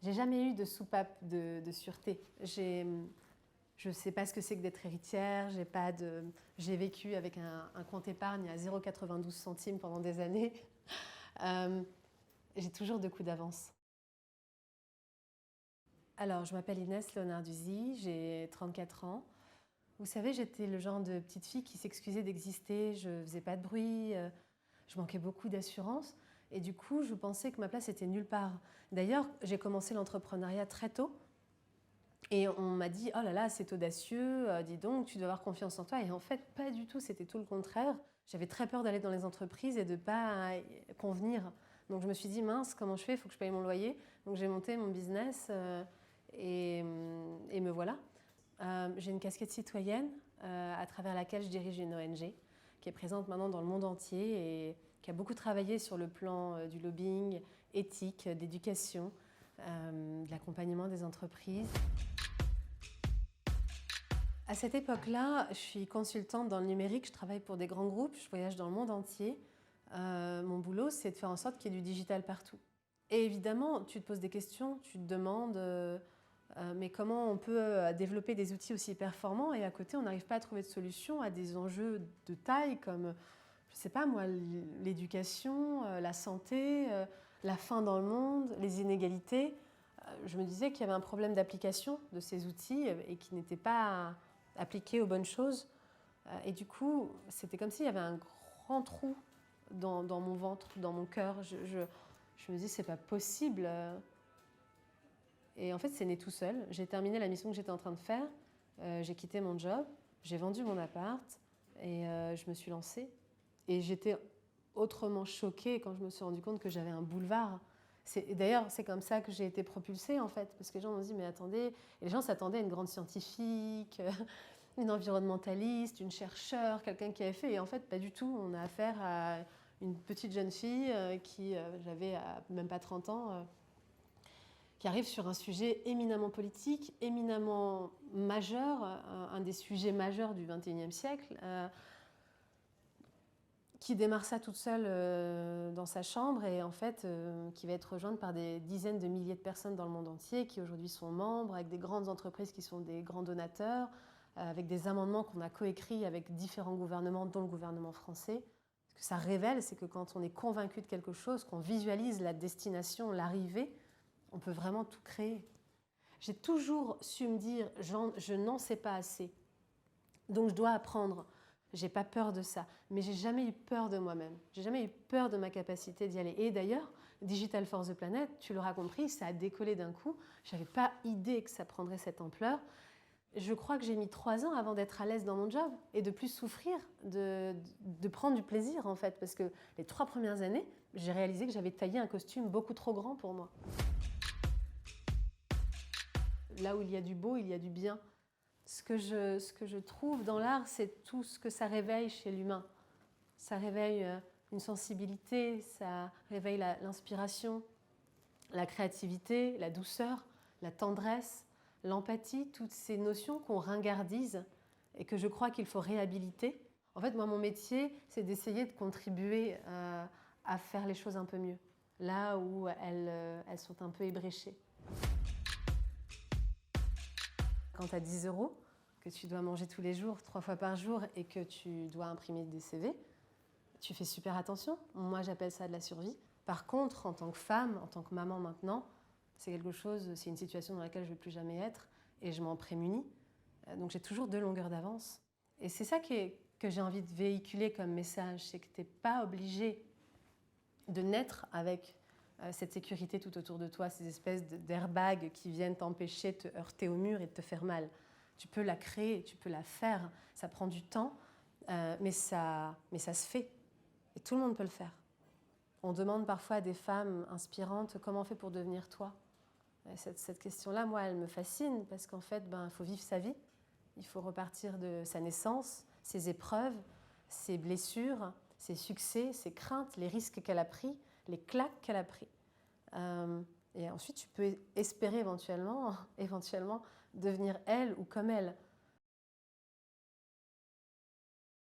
J'ai jamais eu de soupape de sûreté. Je ne sais pas ce que c'est que d'être héritière. J'ai vécu avec un compte épargne à 0,92 centimes pendant des années. J'ai toujours 2 coups d'avance. Alors, je m'appelle Inès Leonarduzzi, j'ai 34 ans. Vous savez, j'étais le genre de petite fille qui s'excusait d'exister, je faisais pas de bruit, je manquais beaucoup d'assurance. Et du coup, je pensais que ma place était nulle part. D'ailleurs, j'ai commencé l'entrepreneuriat très tôt. Et on m'a dit, oh là là, c'est audacieux, dis donc, tu dois avoir confiance en toi. Et en fait, pas du tout, c'était tout le contraire. J'avais très peur d'aller dans les entreprises et de ne pas convenir. Donc je me suis dit, mince, comment je fais? Il faut que je paye mon loyer. Donc j'ai monté mon business et me voilà. J'ai une casquette citoyenne à travers laquelle je dirige une ONG qui est présente maintenant dans le monde entier et qui a beaucoup travaillé sur le plan du lobbying, éthique, d'éducation, de l'accompagnement des entreprises. À cette époque-là, je suis consultante dans le numérique, je travaille pour des grands groupes, je voyage dans le monde entier. Mon boulot, c'est de faire en sorte qu'il y ait du digital partout. Et évidemment, tu te poses des questions, tu te demandes mais comment on peut développer des outils aussi performants et à côté, on n'arrive pas à trouver de solution à des enjeux de taille comme, je ne sais pas moi, l'éducation, la santé, la faim dans le monde, les inégalités. Je me disais qu'il y avait un problème d'application de ces outils et qui n'étaient pas appliqués aux bonnes choses. Et du coup, c'était comme s'il y avait un grand trou dans mon ventre, dans mon cœur. Je me dis, c'est pas possible. Et en fait, c'est né tout seul. J'ai terminé la mission que j'étais en train de faire. J'ai quitté mon job, j'ai vendu mon appart et je me suis lancée. Et j'étais autrement choquée quand je me suis rendu compte que j'avais un boulevard. D'ailleurs, c'est comme ça que j'ai été propulsée en fait, parce que les gens m'ont dit mais attendez, et les gens s'attendaient à une grande scientifique, une environnementaliste, une chercheure, quelqu'un qui avait fait, et en fait pas du tout. On a affaire à une petite jeune fille qui, j'avais même pas 30 ans, qui arrive sur un sujet éminemment politique, éminemment majeur, un des sujets majeurs du XXIe siècle, qui démarre ça toute seule dans sa chambre et en fait qui va être rejointe par des dizaines de milliers de personnes dans le monde entier qui aujourd'hui sont membres, avec des grandes entreprises qui sont des grands donateurs, avec des amendements qu'on a coécrits avec différents gouvernements, dont le gouvernement français. Ce que ça révèle, c'est que quand on est convaincu de quelque chose, qu'on visualise la destination, l'arrivée, on peut vraiment tout créer. J'ai toujours su me dire, je n'en sais pas assez, donc je dois apprendre. J'ai pas peur de ça, mais j'ai jamais eu peur de moi-même. J'ai jamais eu peur de ma capacité d'y aller. Et d'ailleurs, Digital for the Planet, tu l'auras compris, ça a décollé d'un coup. J'avais pas idée que ça prendrait cette ampleur. Je crois que j'ai mis 3 ans avant d'être à l'aise dans mon job et de plus souffrir, de prendre du plaisir en fait, parce que les 3 premières années, j'ai réalisé que j'avais taillé un costume beaucoup trop grand pour moi. Là où il y a du beau, il y a du bien. Ce que je trouve dans l'art, c'est tout ce que ça réveille chez l'humain. Ça réveille une sensibilité, ça réveille l'inspiration, la créativité, la douceur, la tendresse, l'empathie, toutes ces notions qu'on ringardise et que je crois qu'il faut réhabiliter. En fait, moi, mon métier, c'est d'essayer de contribuer à faire les choses un peu mieux, là où elles sont un peu ébréchées. Quand tu as 10 €, que tu dois manger tous les jours, 3 fois par jour, et que tu dois imprimer des CV, tu fais super attention. Moi, j'appelle ça de la survie. Par contre, en tant que femme, en tant que maman maintenant, c'est une situation dans laquelle je ne veux plus jamais être, et je m'en prémunis. Donc j'ai toujours 2 longueurs d'avance. Et c'est ça que j'ai envie de véhiculer comme message, c'est que tu n'es pas obligé de naître avec cette sécurité tout autour de toi, ces espèces d'airbags qui viennent t'empêcher de te heurter au mur et de te faire mal. Tu peux la créer, tu peux la faire, ça prend du temps, mais ça se fait. Et tout le monde peut le faire. On demande parfois à des femmes inspirantes comment on fait pour devenir toi. Et cette question-là, moi, elle me fascine parce qu'en fait, il faut vivre sa vie. Il faut repartir de sa naissance, ses épreuves, ses blessures, ses succès, ses craintes, les risques qu'elle a pris, les claques qu'elle a pris. Et ensuite, tu peux espérer éventuellement devenir elle ou comme elle.